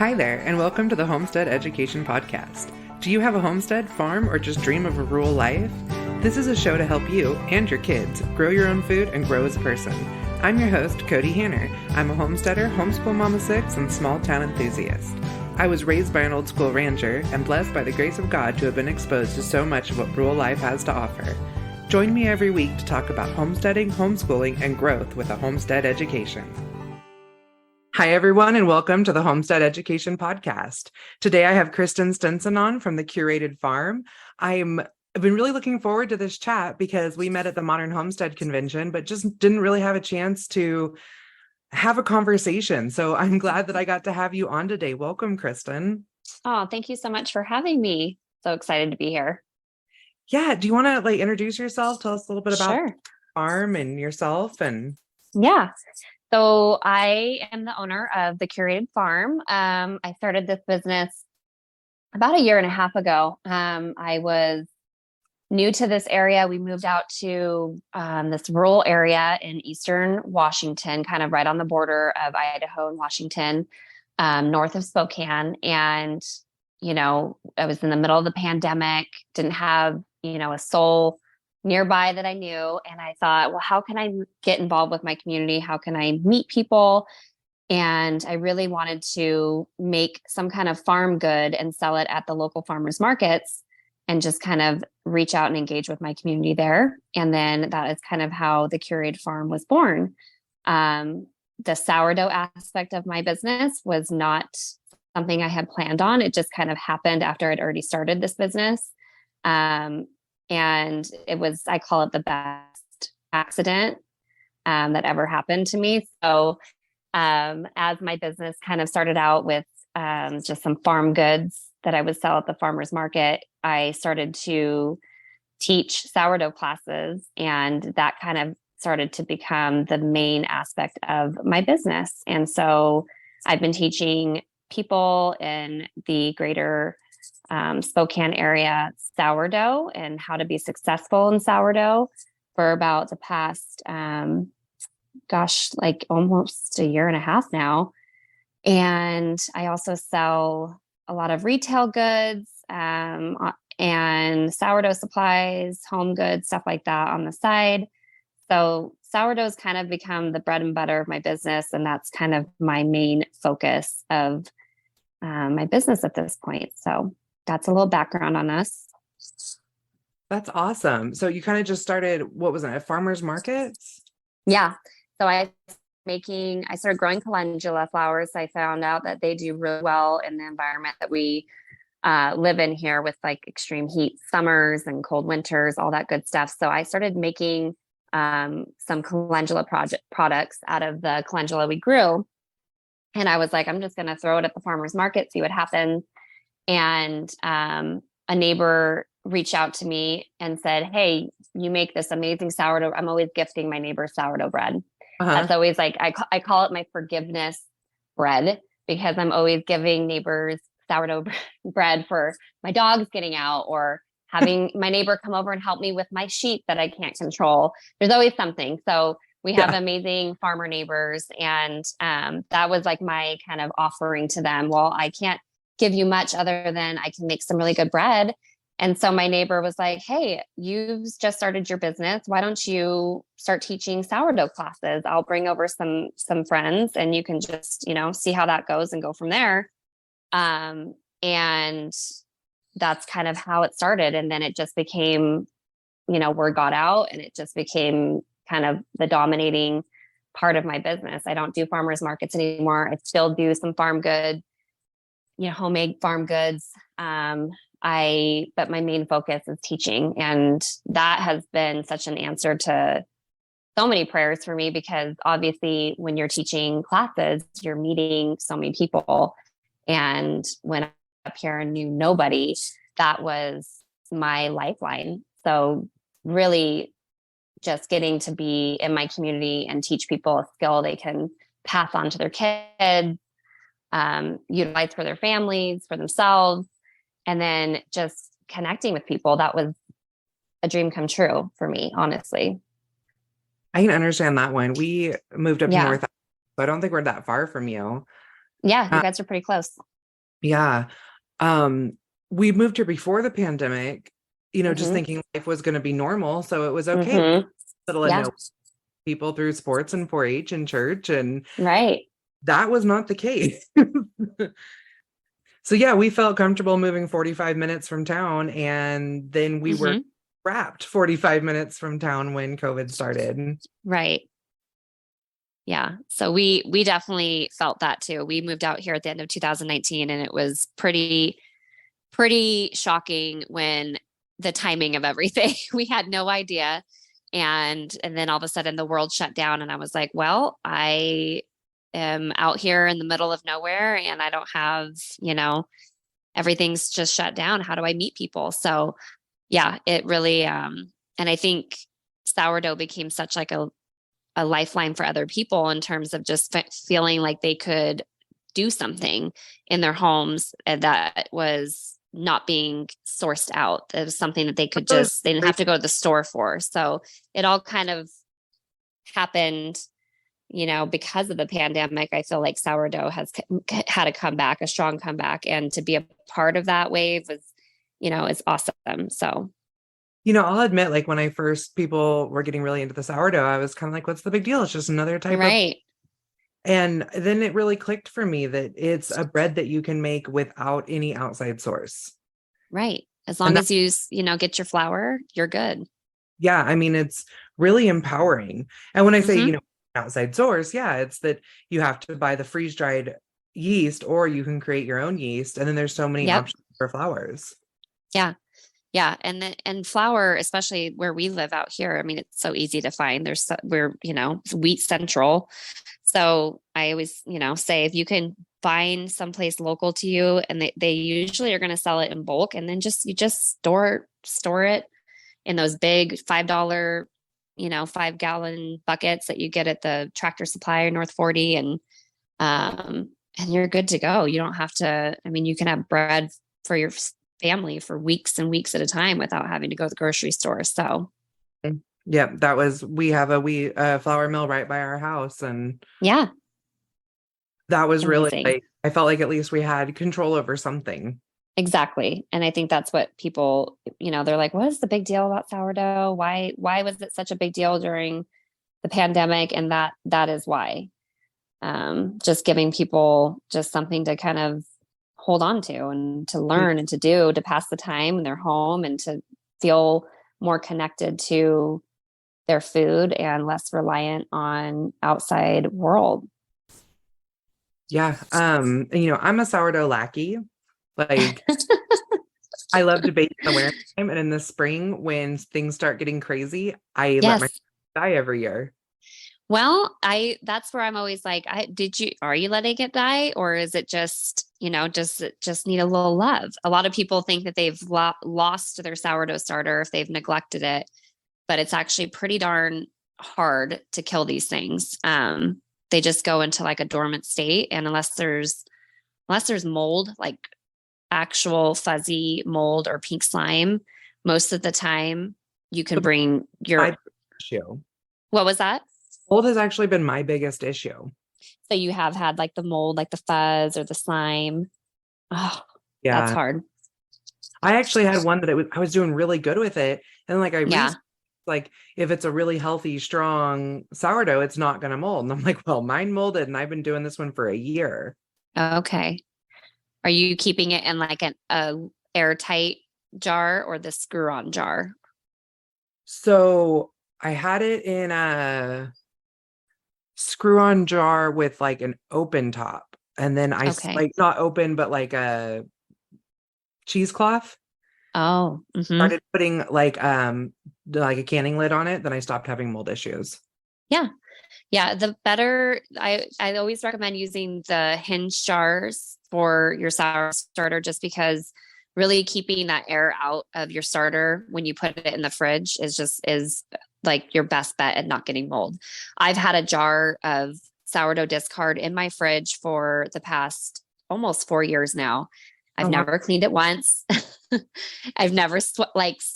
Hi there, and welcome to the Homestead Education Podcast. Do you have a homestead, farm, or just dream of a rural life? This is a show to help you and your kids grow your own food and grow as a person. I'm your host, Cody Hanner. I'm a homesteader, homeschool mama six, and small town enthusiast. I was raised by an old school rancher and blessed by the grace of God to have been exposed to so much of what rural life has to offer. Join me every week to talk about homesteading, homeschooling, and growth with a homestead education. Hi, everyone, and welcome to the Homestead Education Podcast. Today, I have Kristen Stinson on from the Curated Farm. I've been really looking forward to this chat because we met at the Modern Homestead Convention, but just didn't really have a chance to have a conversation. So I'm glad that I got to have you on today. Welcome, Kristen. Oh, thank you so much for having me. So excited to be here. Yeah. Do you want to introduce yourself? Tell us a little bit about Sure. the farm and yourself. Yeah. So I am the owner of the Curated Farm. I started this business about a year and a half ago. I was new to this area. We moved out to this rural area in eastern Washington, kind of right on the border of Idaho and Washington, north of Spokane. And, I was in the middle of the pandemic, didn't have, a soul nearby that I knew. And I thought, well, how can I get involved with my community? How can I meet people? And I really wanted to make some kind of farm good and sell it at the local farmers markets and just kind of reach out and engage with my community there. And then that is kind of how the Curated Farm was born. The sourdough aspect of my business was not something I had planned on. It just kind of happened after I'd already started this business. And it was, I call it the best accident that ever happened to me. So as my business kind of started out with just some farm goods that I would sell at the farmer's market, I started to teach sourdough classes, and that kind of started to become the main aspect of my business. And so I've been teaching people in the greater Spokane area sourdough and how to be successful in sourdough for about the past, almost a year and a half now. And I also sell a lot of retail goods and sourdough supplies, home goods, stuff like that on the side. So sourdough's kind of become the bread and butter of my business. And that's kind of my main focus of my business at this point. So that's a little background on us. That's awesome. So you kind of just started, what was it, at farmers markets? Yeah. So I started growing calendula flowers. I found out that they do really well in the environment that we live in here with extreme heat summers and cold winters, all that good stuff. So I started making some calendula products out of the calendula we grew. And I was like, I'm just going to throw it at the farmer's market, see what happens. And a neighbor reached out to me and said, hey, you make this amazing sourdough. I'm always gifting my neighbor sourdough bread. That's always I call it my forgiveness bread, because I'm always giving neighbors sourdough bread for my dogs getting out, or having my neighbor come over and help me with my sheep that I can't control. There's always something. So we have amazing farmer neighbors. And that was my kind of offering to them. Well, I can't give you much other than I can make some really good bread. And so my neighbor was like, hey, you've just started your business. Why don't you start teaching sourdough classes? I'll bring over some friends and you can just, see how that goes and go from there. And that's kind of how it started. And then it just became, word got out, and it just became kind of the dominating part of my business. I don't do farmers markets anymore. I still do some farm good, homemade farm goods. But my main focus is teaching. And that has been such an answer to so many prayers for me, because obviously when you're teaching classes, you're meeting so many people. And when I was up here and knew nobody, that was my lifeline. So really just getting to be in my community and teach people a skill they can pass on to their kids, utilize for their families, for themselves, and then just connecting with people. That was a dream come true for me, honestly. I can understand that one. We moved up north, so I don't think we're that far from you. Yeah, you guys are pretty close. Yeah. Um, we moved here before the pandemic, just Hmm. thinking life was going to be normal. So it was okay. Hmm. Little and Yeah. no people through sports and 4-H and church. And Right. that was not the case. So yeah, we felt comfortable moving 45 minutes from town. And then we were Hmm. wrapped 45 minutes from town when COVID started. Right. Yeah. So we definitely felt that too. We moved out here at the end of 2019, and it was pretty shocking when the timing of everything. We had no idea. And then all of a sudden the world shut down, and I was like, well, I am out here in the middle of nowhere, and I don't have, everything's just shut down. How do I meet people? So yeah, it really and I think sourdough became such like a lifeline for other people in terms of just feeling like they could do something in their homes that was not being sourced out. It was something that they could just, they didn't have to go to the store for. So it all kind of happened, because of the pandemic. I feel like sourdough has had a comeback, a strong comeback, and to be a part of that wave was, is awesome. So, I'll admit, like when I first people were getting really into the sourdough, I was kind of like, what's the big deal? It's just another type of, right, and then it really clicked for me that it's a bread that you can make without any outside source. right. As And long that, as you, get your flour, you're good. yeah, I mean, it's really empowering. And when I say, Hmm. outside source, yeah, it's that you have to buy the freeze dried yeast or you can create your own yeast. And then there's so many Yep. options for flours. Yeah. Yeah, and flour, especially where we live out here. I mean, it's so easy to find. We're, wheat central. So I always, say if you can find someplace local to you, and they usually are going to sell it in bulk, and then you just store it in those big $5, 5-gallon buckets that you get at the Tractor Supply or North 40, and you're good to go. You don't have to, I mean, you can have bread for your family for weeks and weeks at a time without having to go to the grocery store. So, Yeah, we have a flour mill right by our house. And yeah, that was really amazing. like, I felt like at least we had control over something. Exactly. And I think that's what people, they're like, what is the big deal about sourdough? Why was it such a big deal during the pandemic? And that is why. Just giving people just something to kind of hold on to and to learn and to do to pass the time in their home and to feel more connected to their food and less reliant on outside world. Yeah. I'm a sourdough lackey. Like I love to bake in the winter time, and in the spring when things start getting crazy, I let my Yes. die every year. Well, that's where I'm always like, are you letting it die, or is it just, does it just need a little love? A lot of people think that they've lost their sourdough starter if they've neglected it, but it's actually pretty darn hard to kill these things. They just go into like a dormant state, and unless there's mold, like actual fuzzy mold or pink slime, most of the time you can So bring my your, issue. what was that? Mold has actually been my biggest issue. So you have had like the mold, like the fuzz or the slime. Oh, that's Yeah. hard. I actually had one that I was doing really good with it. And like I Yeah. researched, like if it's a really healthy, strong sourdough, it's not gonna mold. And I'm like, well, mine molded and I've been doing this one for a year. Okay. Are you keeping it in like a airtight jar or the screw-on jar? So I had it in a screw-on jar with like an open top. And then Okay. like not open, but like a cheesecloth. Oh, Started putting like a canning lid on it, then I stopped having mold issues. yeah. Yeah. The better, I always recommend using the hinge jars for your sour starter, just because really keeping that air out of your starter when you put it in the fridge is like your best bet at not getting mold. I've had a jar of sourdough discard in my fridge for the past almost 4 years now. I've Oh, wow. never cleaned it once. I've never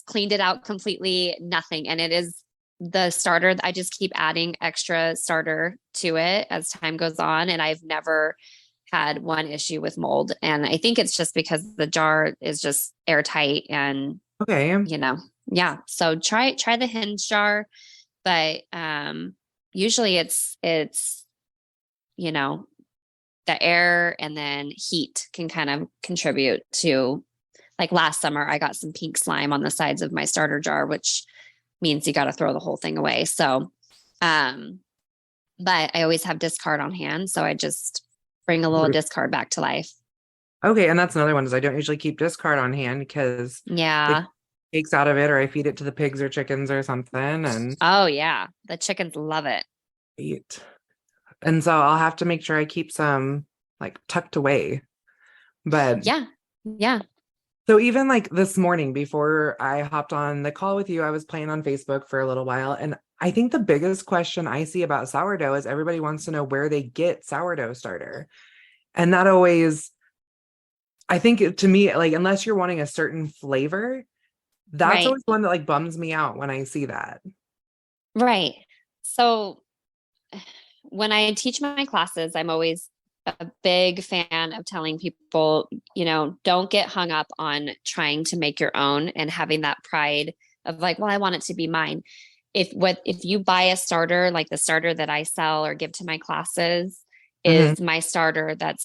cleaned it out completely, nothing. And it is the starter. I just keep adding extra starter to it as time goes on. And I've never had one issue with mold. And I think it's just because the jar is just airtight and, Okay. yeah. So try the hinge jar, but usually it's, you know, the air and then heat can kind of contribute to, like last summer, I got some pink slime on the sides of my starter jar, which means you got to throw the whole thing away. So, but I always have discard on hand. So I just bring a little discard back to life. Okay. And that's another one is I don't usually keep discard on hand because Yeah. it takes out of it or I feed it to the pigs or chickens or something and Oh yeah. The chickens love it. eat. And so I'll have to make sure I keep some like tucked away. But Yeah. Yeah. so even like this morning before I hopped on the call with you, I was playing on Facebook for a little while. And I think the biggest question I see about sourdough is everybody wants to know where they get sourdough starter. And that always, I think to me, like, unless you're wanting a certain flavor, that's Right. always one that like bums me out when I see that. Right. So when I teach my classes, I'm always a big fan of telling people, don't get hung up on trying to make your own and having that pride of like, well, I want it to be mine. If you buy a starter, like the starter that I sell or give to my classes is my starter that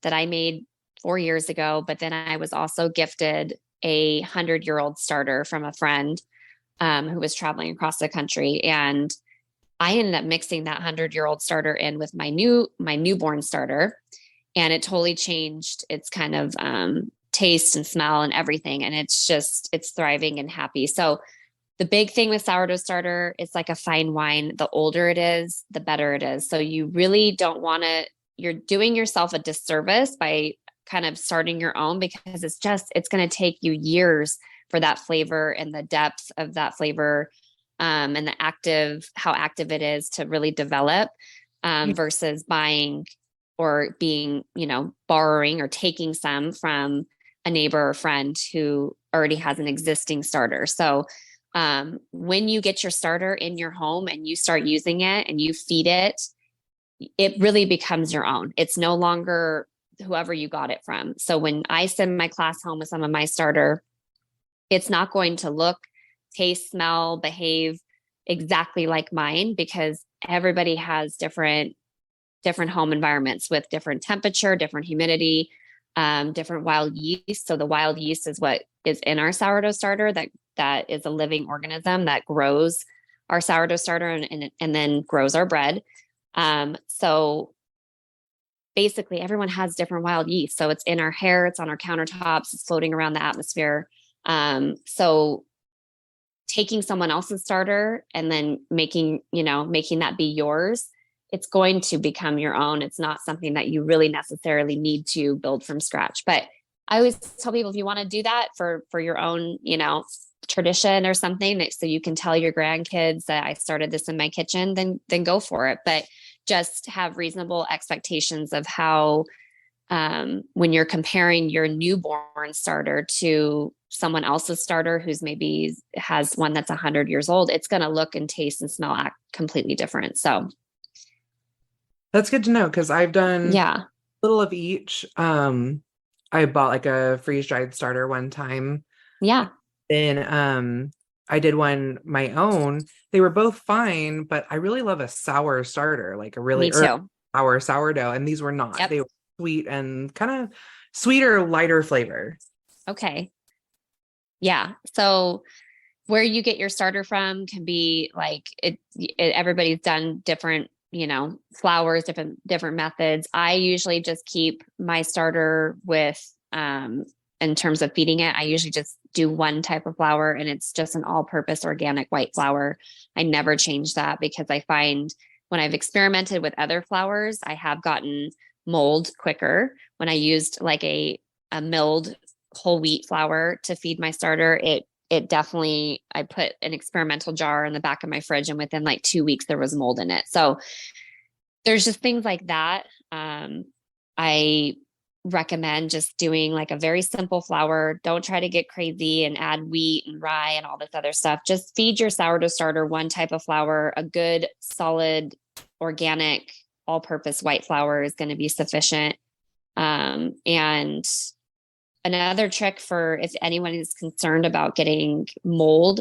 I made 4 years ago, but then I was also gifted a 100-year-old starter from a friend who was traveling across the country. And I ended up mixing that 100-year-old starter in with my newborn starter, and it totally changed its kind of taste and smell and everything. And it's thriving and happy. So the big thing with sourdough starter, it's like a fine wine. The older it is, the better it is. So you really don't want to, you're doing yourself a disservice by kind of starting your own, because it's going to take you years for that flavor and the depth of that flavor and how active it is to really develop versus buying or being, borrowing or taking some from a neighbor or friend who already has an existing starter. So when you get your starter in your home and you start using it and you feed it, it really becomes your own. It's no longer whoever you got it from. So when I send my class home with some of my starter, it's not going to look, taste, smell, behave exactly like mine, because everybody has different home environments with different temperature, different humidity, different wild yeast. So the wild yeast is what is in our sourdough starter that is a living organism that grows our sourdough starter and then grows our bread. So basically everyone has different wild yeast. So it's in our hair, it's on our countertops, it's floating around the atmosphere. So taking someone else's starter and then making that be yours, it's going to become your own. It's not something that you really necessarily need to build from scratch. But I always tell people, if you want to do that for your own, tradition or something, so you can tell your grandkids that I started this in my kitchen, then go for it. But just have reasonable expectations of how, when you're comparing your newborn starter to someone else's starter who's maybe has one that's 100 years old, it's going to look and taste and smell completely different. So that's good to know, because I've done yeah, a little of each. I bought like a freeze-dried starter one time. yeah. Then I did one my own. They were both fine, but I really love a sour starter, like a really Me too. sour sourdough, and these were not. Yep. They were sweet and kind of sweeter, lighter flavor. Okay. Yeah. So where you get your starter from can be like everybody's done different, flours, different methods. I usually just keep my starter with, in terms of feeding it, I usually just do one type of flour, and it's just an all-purpose organic white flour. I never change that, because I find when I've experimented with other flours, I have gotten mold quicker. When I used like a milled whole wheat flour to feed my starter, it definitely, I put an experimental jar in the back of my fridge, and within like 2 weeks there was mold in it. So there's just things like that. I recommend just doing like a very simple flour. Don't try to get crazy and add wheat and rye and all this other stuff. Just feed your sourdough starter one type of flour. A good, solid, organic, all-purpose white flour is going to be sufficient. And another trick for if anyone is concerned about getting mold,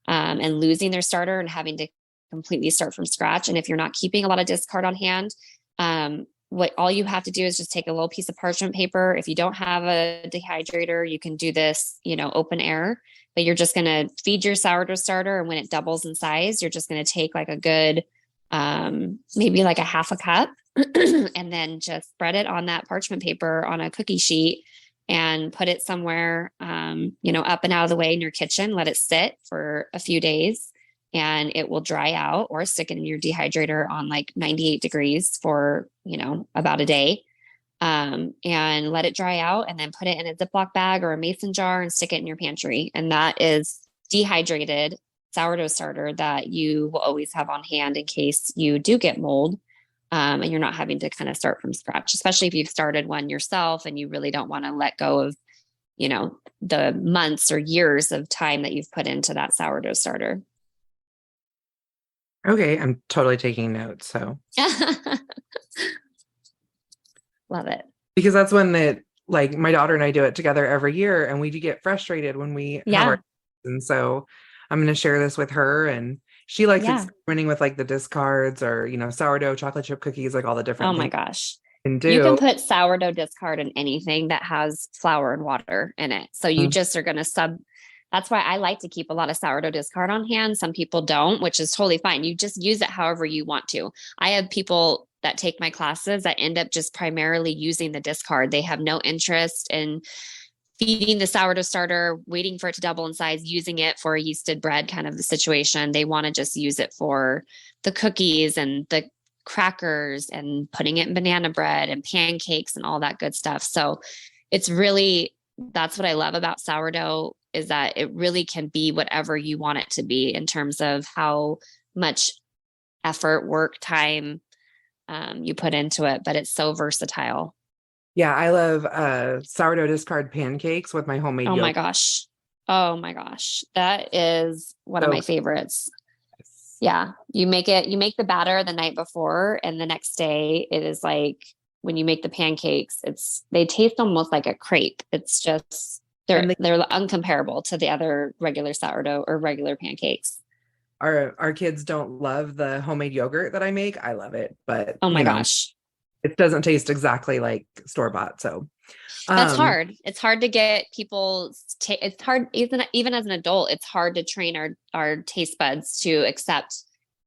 and losing their starter and having to completely start from scratch. And if you're not keeping a lot of discard on hand, what all you have to do is just take a little piece of parchment paper. If you don't have a dehydrator, you can do this, open air, but you're just going to feed your sourdough starter. And when it doubles in size, you're just going to take like a good, maybe like a half a cup and then just spread it on that parchment paper on a cookie sheet and put it somewhere, up and out of the way in your kitchen. Let it sit for a few days and it will dry out, or stick it in your dehydrator on like 98 degrees for, about a day, and let it dry out, and then put it in a Ziploc bag or a mason jar and stick it in your pantry. And that is dehydrated sourdough starter that you will always have on hand in case you do get mold. And you're not having to kind of start from scratch, especially if you've started one yourself and you really don't want to let go of, the months or years of time that you've put into that sourdough starter. Okay, I'm totally taking notes. So love it. Because that's when like my daughter and I do it together every year, and we do get frustrated when we have our, and so I'm going to share this with her, and she likes experimenting with like the discards or, sourdough chocolate chip cookies, like all the different. Oh my gosh. You can put sourdough discard in anything that has flour and water in it. So you just are going to that's why I like to keep a lot of sourdough discard on hand. Some people don't, which is totally fine. You just use it however you want to. I have people that take my classes that end up just primarily using the discard. They have no interest in feeding the sourdough starter, waiting for it to double in size, using it for a yeasted bread kind of the situation. They want to just use it for the cookies and the crackers and putting it in banana bread and pancakes and all that good stuff. So it's really, that's what I love about sourdough, is that it really can be whatever you want it to be in terms of how much effort, work, time you put into it, but it's so versatile. Yeah, I love sourdough discard pancakes with my homemade yogurt. Oh my gosh. That is one of my favorites. Yeah. You make the batter the night before, and the next day it is like, when you make the pancakes, they taste almost like a crepe. It's just, they're uncomparable to the other regular sourdough or regular pancakes. Our kids don't love the homemade yogurt that I make. I love it, but oh my gosh, it doesn't taste exactly like store-bought. So that's hard. It's hard to get people. It's hard, even as an adult, it's hard to train our taste buds to accept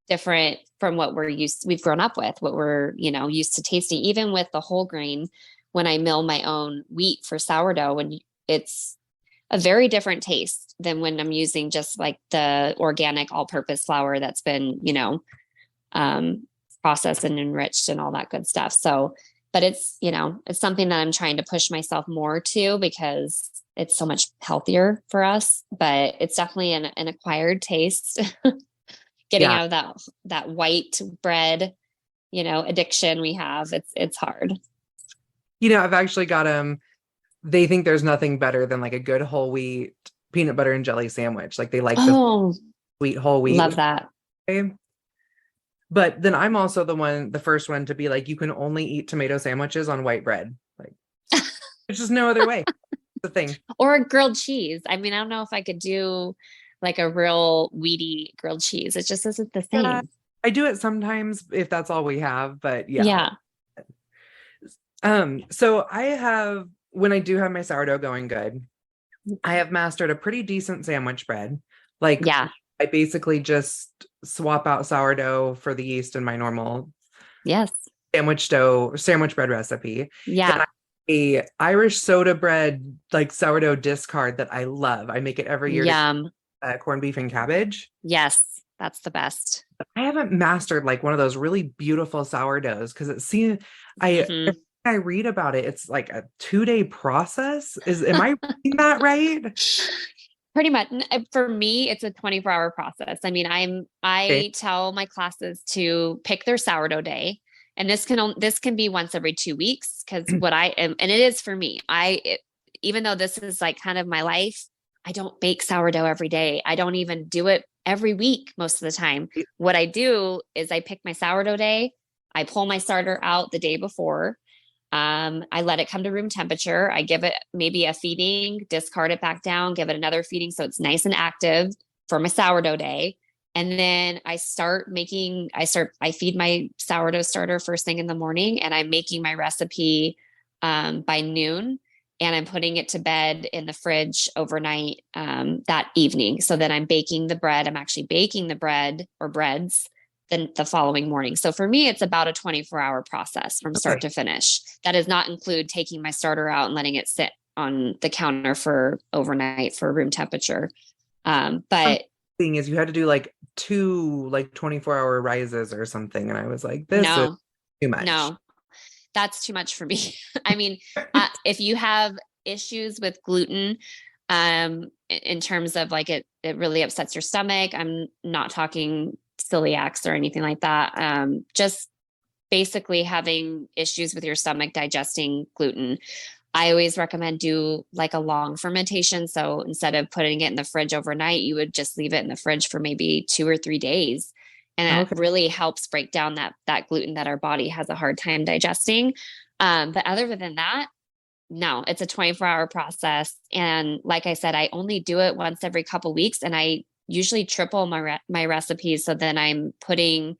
different from what we've grown up with, what we're, used to tasting. Even with the whole grain, when I mill my own wheat for sourdough, and it's a very different taste than when I'm using just like the organic all-purpose flour that's been, processed and enriched and all that good stuff. So, but it's, it's something that I'm trying to push myself more to, because it's so much healthier for us, but it's definitely an acquired taste. Getting out of that white bread, addiction we have. It's hard. I've actually got they think there's nothing better than like a good whole wheat peanut butter and jelly sandwich. Like they like the sweet whole wheat. Love that. Okay. But then I'm also the first one to be like, you can only eat tomato sandwiches on white bread. Like there's just no other way. The thing. Or grilled cheese. I mean, I don't know if I could do like a real weedy grilled cheese. It just isn't the same. Yeah, I do it sometimes if that's all we have, but yeah. So when I do have my sourdough going good, I have mastered a pretty decent sandwich bread. Like I basically just swap out sourdough for the yeast in my normal sandwich bread recipe. Yeah. A Irish soda bread, like sourdough discard that I love. I make it every year. Yum. Corned beef and cabbage. Yes, that's the best. I haven't mastered like one of those really beautiful sourdoughs, because it seems I read about it. It's like a 2-day process. Am I reading that right? Pretty much. For me, it's a 24-hour process. I mean, I tell my classes to pick their sourdough day. And this can be once every 2 weeks, because what I am, and it is for me, even though this is like kind of my life, I don't bake sourdough every day. I don't even do it every week most of the time. What I do is I pick my sourdough day. I pull my starter out the day before. I let it come to room temperature. I give it maybe a feeding, discard it back down, give it another feeding so it's nice and active for my sourdough day. And then I feed my sourdough starter first thing in the morning, and I'm making my recipe by noon, and I'm putting it to bed in the fridge overnight that evening. So then I'm baking the bread. I'm actually baking the bread or breads then the following morning. So for me, it's about a 24-hour process from start to finish. That does not include taking my starter out and letting it sit on the counter for overnight for room temperature. But thing is, you had to do like 2 24-hour rises or something, and I was like, this is too much. No, that's too much for me. I mean, if you have issues with gluten, in terms of like it really upsets your stomach. I'm not talking celiacs or anything like that. Just basically having issues with your stomach digesting gluten. I always recommend do like a long fermentation. So instead of putting it in the fridge overnight, you would just leave it in the fridge for maybe 2 or 3 days. And that really helps break down that gluten that our body has a hard time digesting. But other than that, no, it's a 24-hour process. And like I said, I only do it once every couple weeks, and I usually triple my recipes. So then I'm putting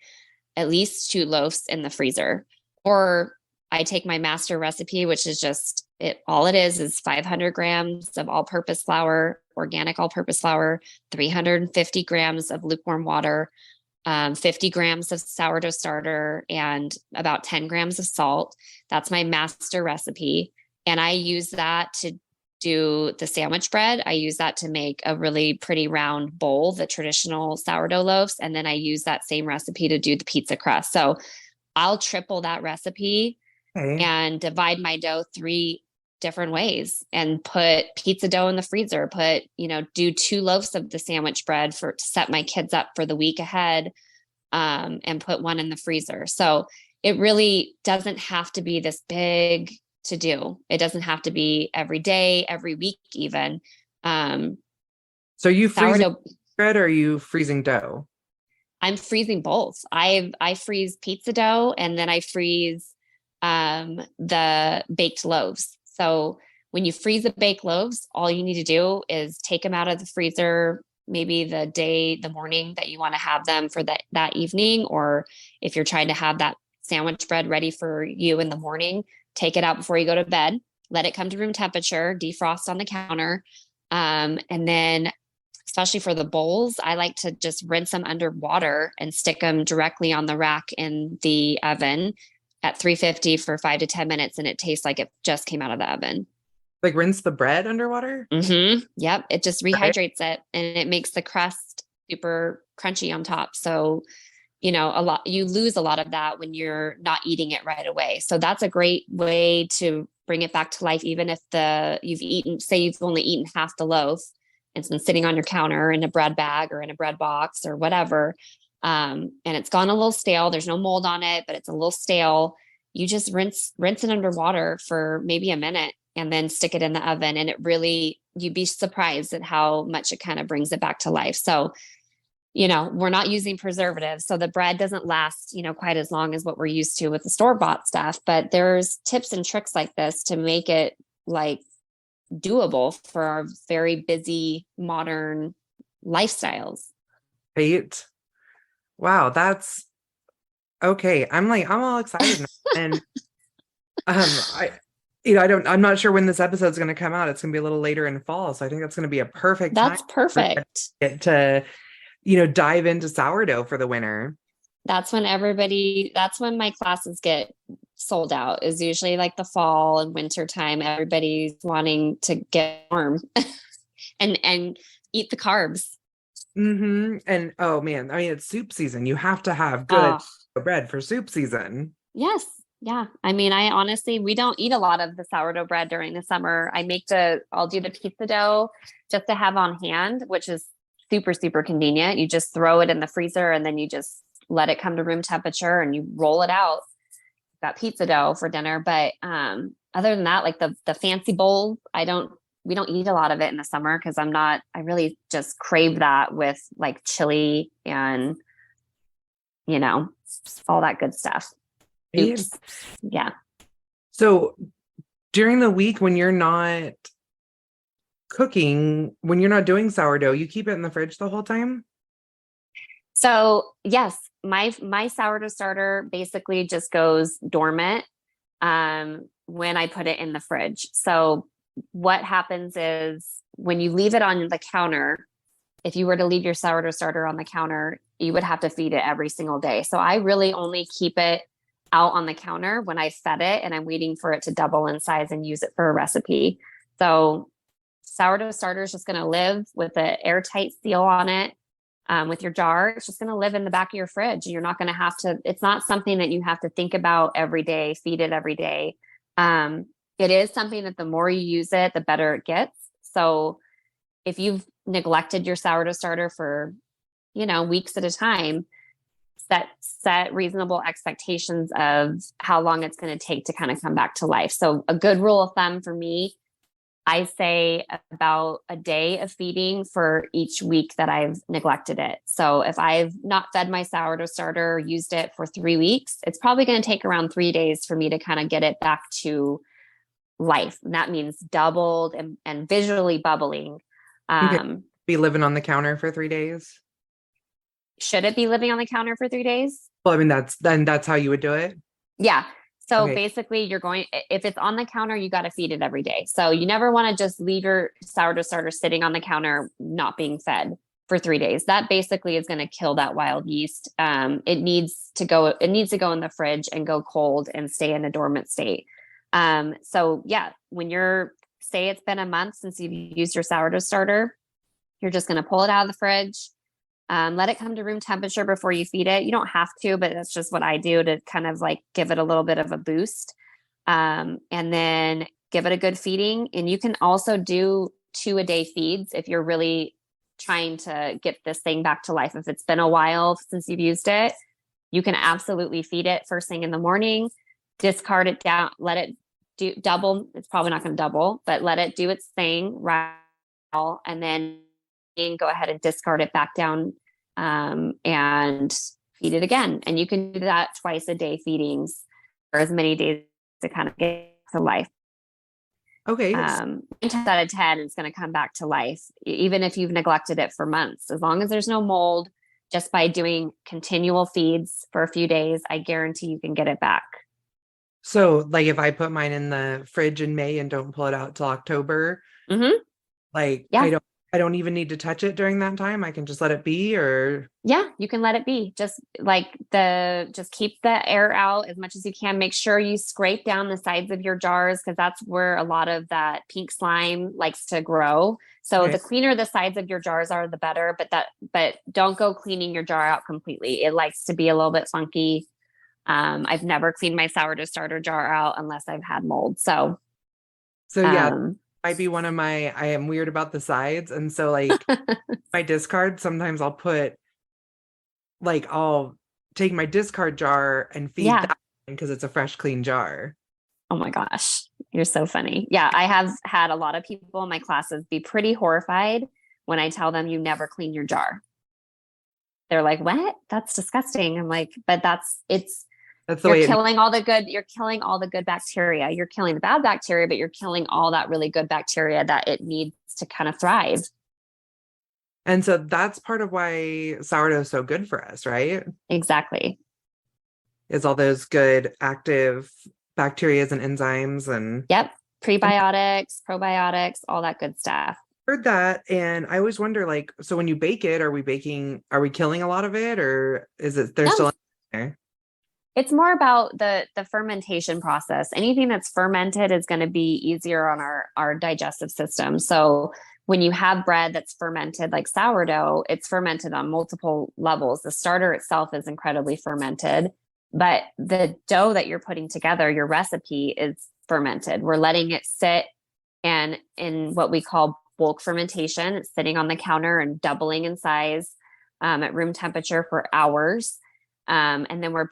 at least 2 loaves in the freezer, or I take my master recipe, which is just all it is 500 grams of all-purpose flour, organic all-purpose flour, 350 grams of lukewarm water, 50 grams of sourdough starter, and about 10 grams of salt. That's my master recipe. And I use that to do the sandwich bread. I use that to make a really pretty round bowl, the traditional sourdough loaves. And then I use that same recipe to do the pizza crust. So I'll triple that recipe and divide my dough 3 different ways and put pizza dough in the freezer, do 2 loaves of the sandwich bread to set my kids up for the week ahead, and put 1 in the freezer. So it really doesn't have to be this big to do. It doesn't have to be every day, every week, even. So you freezing bread, or are you freezing dough? I'm freezing both. I freeze pizza dough, and then I freeze the baked loaves. So when you freeze the baked loaves, all you need to do is take them out of the freezer, maybe the morning that you want to have them for that evening. Or if you're trying to have that sandwich bread ready for you in the morning, take it out before you go to bed, let it come to room temperature, defrost on the counter. And then especially for the bowls, I like to just rinse them under water and stick them directly on the rack in the oven at 350 for 5 to 10 minutes. And it tastes like it just came out of the oven. Like rinse the bread underwater? Mm-hmm. Yep. It just rehydrates it, and it makes the crust super crunchy on top. So, you lose a lot of that when you're not eating it right away. So that's a great way to bring it back to life. Even if you've only eaten half the loaf, and it's been sitting on your counter in a bread bag or in a bread box or whatever. And it's gone a little stale. There's no mold on it, but it's a little stale. You just rinse it under water for maybe a minute and then stick it in the oven. And you'd be surprised at how much it kind of brings it back to life. So, we're not using preservatives. So the bread doesn't last, quite as long as what we're used to with the store-bought stuff. But there's tips and tricks like this to make it like doable for our very busy modern lifestyles. Right. Wow, that's okay. I'm all excited now. And I'm not sure when this episode's going to come out. It's going to be a little later in fall, so I think that's going to be a perfect time. That's perfect. To dive into sourdough for the winter. That's when my classes get sold out, is usually like the fall and winter time. Everybody's wanting to get warm and eat the carbs. Mm-hmm. And oh man, I mean, it's soup season. You have to have good bread for soup season. Yes. Yeah. I mean, we don't eat a lot of the sourdough bread during the summer. I'll do the pizza dough just to have on hand, which is super, super convenient. You just throw it in the freezer and then you just let it come to room temperature and you roll it out. Got pizza dough for dinner. But other than that, like the fancy bowls, we don't eat a lot of it in the summer because I really just crave that with like chili and, all that good stuff. Oops. Yeah. So during the week when you're not cooking, when you're not doing sourdough, you keep it in the fridge the whole time? So yes, my sourdough starter basically just goes dormant when I put it in the fridge. So what happens is when you leave it on the counter, if you were to leave your sourdough starter on the counter, you would have to feed it every single day. So I really only keep it out on the counter when I fed it and I'm waiting for it to double in size and use it for a recipe. So sourdough starter is just going to live with an airtight seal on it. With your jar, it's just going to live in the back of your fridge. You're not going to have to, it's not something that you have to think about every day, feed it every day. It is something that the more you use it, the better it gets. So if you've neglected your sourdough starter for, weeks at a time, set reasonable expectations of how long it's going to take to kind of come back to life. So a good rule of thumb for me, I say about a day of feeding for each week that I've neglected it. So if I've not fed my sourdough starter or used it for 3 weeks, it's probably going to take around 3 days for me to kind of get it back to life. And that means doubled and visually bubbling. Okay. Be living on the counter for 3 days? Should it be living on the counter for 3 days? Well, I mean, that's how you would do it? Yeah. So Okay. basically if it's on the counter, you got to feed it every day. So you never want to just leave your sourdough starter sitting on the counter, not being fed for 3 days. That basically is going to kill that wild yeast. It needs to go in the fridge and go cold and stay in a dormant state. So yeah, say it's been a month since you've used your sourdough starter, you're just going to pull it out of the fridge. Let it come to room temperature before you feed it. You don't have to, but that's just what I do to kind of like give it a little bit of a boost. And then give it a good feeding. And you can also do 2-a-day feeds if you're really trying to get this thing back to life. If it's been a while since you've used it, you can absolutely feed it first thing in the morning, discard it down, let it do double. It's probably not going to double, but let it do its thing, right? And then go ahead and discard it back down and feed it again. And you can do that twice a day feedings for as many days to kind of get to life. Okay. 9 times out of 10, it's going to come back to life, even if you've neglected it for months. As long as there's no mold, just by doing continual feeds for a few days, I guarantee you can get it back. So like if I put mine in the fridge in May and don't pull it out till October, like Yeah. I don't even need to touch it during that time. I can just let it be, or Yeah, you can let it be. Just keep the air out as much as you can. Make sure you scrape down the sides of your jars because that's where a lot of that pink slime likes to grow. So okay. the cleaner the sides of your jars are, the better. But don't go cleaning your jar out completely. It likes to be a little bit funky. I've never cleaned my sourdough starter jar out unless I've had mold. So Yeah, might be one of I am weird about the sides. And so like my discard, sometimes I'll take my discard jar and feed that because it's a fresh, clean jar. Oh my gosh, you're so funny. Yeah, I have had a lot of people in my classes be pretty horrified when I tell them you never clean your jar. They're like, "What? That's disgusting." I'm like, "But you're killing all the good bacteria. You're killing the bad bacteria, but you're killing all that really good bacteria that it needs to kind of thrive." And so that's part of why sourdough is so good for us, right? Exactly. Is all those good active bacteria and enzymes and yep, prebiotics, probiotics, all that good stuff. Heard that, and I always wonder, like, so when you bake it, are we killing a lot of it, or is it there's still there? It's more about the fermentation process. Anything that's fermented is going to be easier on our digestive system. So when you have bread that's fermented, like sourdough, it's fermented on multiple levels. The starter itself is incredibly fermented, but the dough that you're putting together, your recipe, is fermented. We're letting it sit and in what we call bulk fermentation. It's sitting on the counter and doubling in size at room temperature for hours. And then we're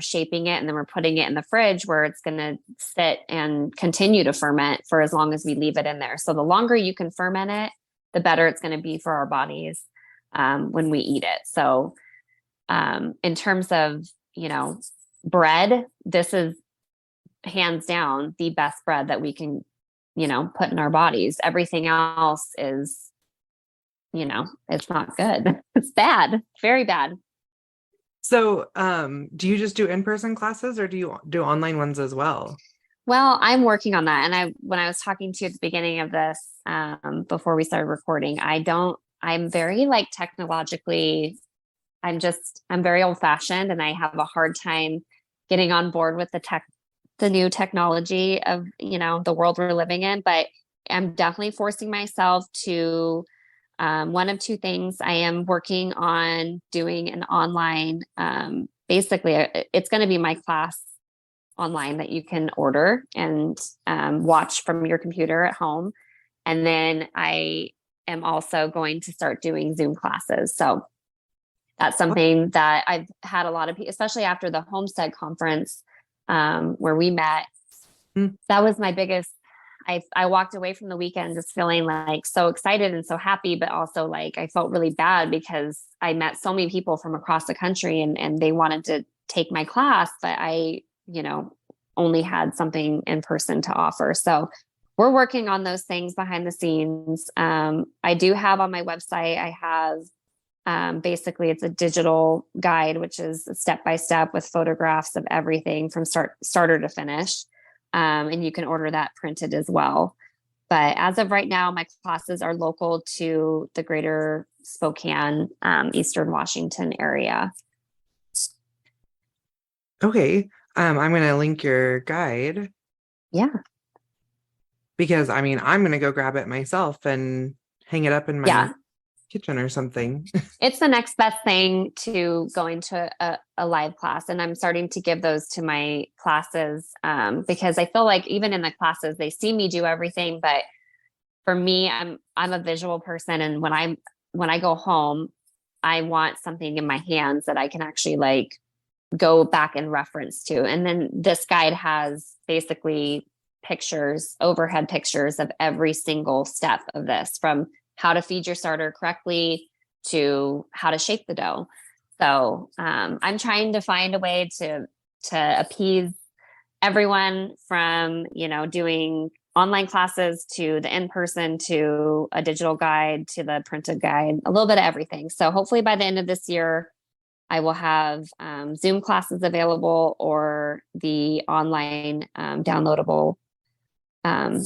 shaping it, and then we're putting it in the fridge where it's going to sit and continue to ferment for as long as we leave it in there. So the longer you can ferment it, the better it's going to be for our bodies when we eat it. So in terms of, bread, this is hands down the best bread that we can, put in our bodies. Everything else is, it's not good. It's bad, very bad. So, do you just do in-person classes or do you do online ones as well? Well, I'm working on that. And when I was talking to you at the beginning of this, before we started recording, I'm very like technologically, I'm very old fashioned and I have a hard time getting on board with the new technology of, the world we're living in, but I'm definitely forcing myself to, one of two things. I am working on doing an online, basically it's going to be my class online that you can order and watch from your computer at home. And then I am also going to start doing Zoom classes. So that's something that I've had a lot of people, especially after the Homestead Conference, where we met. That was my biggest, I walked away from the weekend just feeling like so excited and so happy, but also like I felt really bad because I met so many people from across the country and they wanted to take my class, but I, only had something in person to offer. So we're working on those things behind the scenes. I do have on my website, I have basically it's a digital guide, which is step-by-step with photographs of everything from starter to finish. And you can order that printed as well. But as of right now, my classes are local to the greater Spokane, Eastern Washington area. Okay. I'm going to link your guide. Yeah. Because I'm going to go grab it myself and hang it up in my kitchen or something. It's the next best thing to going to a live class. And I'm starting to give those to my classes because I feel like even in the classes, they see me do everything. But for me, I'm a visual person. And when I go home, I want something in my hands that I can actually like go back and reference to. And then this guide has basically overhead pictures of every single step of this, from how to feed your starter correctly to how to shape the dough. So I'm trying to find a way to appease everyone from, doing online classes to the in-person to a digital guide to the printed guide, a little bit of everything. So hopefully by the end of this year, I will have Zoom classes available or the online downloadable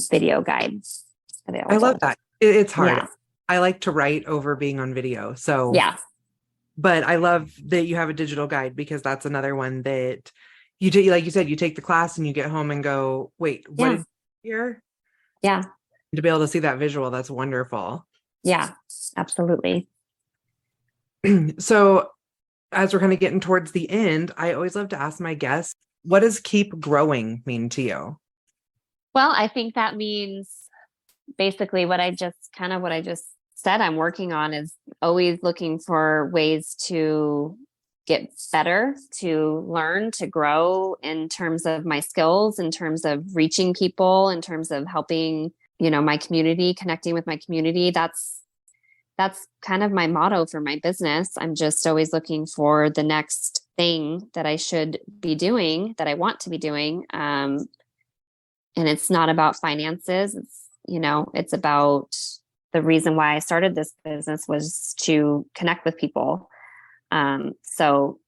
video guides available. I love that. It's hard. Yeah. I like to write over being on video. So yeah. But I love that you have a digital guide because that's another one that you take, like you said, you take the class and you get home and go, wait, what did you hear? Yeah. To be able to see that visual, that's wonderful. Yeah, absolutely. So as we're kind of getting towards the end, I always love to ask my guests, what does keep growing mean to you? Well, I think that means basically what I just said I'm working on is always looking for ways to get better, to learn, to grow in terms of my skills, in terms of reaching people, in terms of helping, my community, connecting with my community. That's kind of my motto for my business. I'm just always looking for the next thing that I should be doing, that I want to be doing. And it's not about finances. It's about the reason why I started this business was to connect with people. So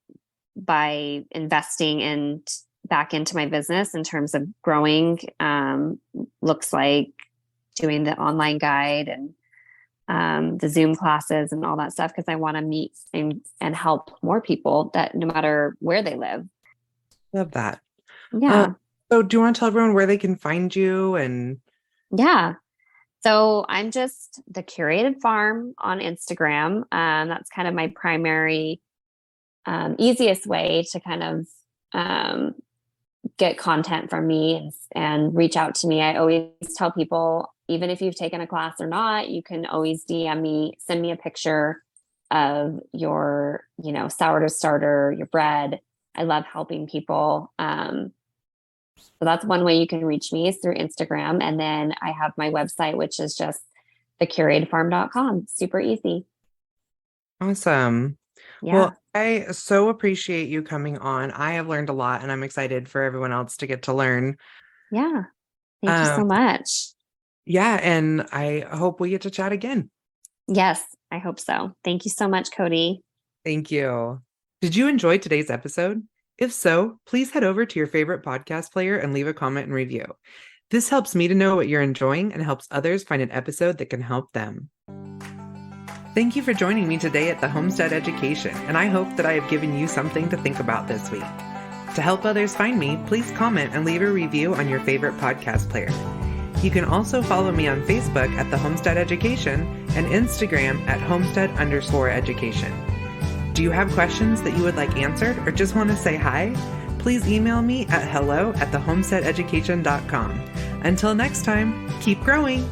by investing back into my business in terms of growing, looks like doing the online guide and the Zoom classes and all that stuff, because I want to meet and help more people that no matter where they live. Love that. Yeah. So do you want to tell everyone where they can find you? And yeah. So I'm just the Curated Farm on Instagram. That's kind of my primary, easiest way to kind of get content from me and reach out to me. I always tell people, even if you've taken a class or not, you can always DM me, send me a picture of your, sourdough starter, your bread. I love helping people. So that's one way you can reach me is through Instagram. And then I have my website, which is just thecuratedfarm.com. Super easy. Awesome. Yeah. Well, I so appreciate you coming on. I have learned a lot and I'm excited for everyone else to get to learn. Yeah. Thank you so much. Yeah, and I hope we get to chat again. Yes, I hope so. Thank you so much, Cody. Thank you. Did you enjoy today's episode? If so, please head over to your favorite podcast player and leave a comment and review. This helps me to know what you're enjoying and helps others find an episode that can help them. Thank you for joining me today at the Homestead Education, and I hope that I have given you something to think about this week. To help others find me, please comment and leave a review on your favorite podcast player. You can also follow me on Facebook at the Homestead Education and Instagram at homestead_education. Do you have questions that you would like answered or just want to say hi? Please email me at hello@thehomesteadeducation.com. Until next time, keep growing!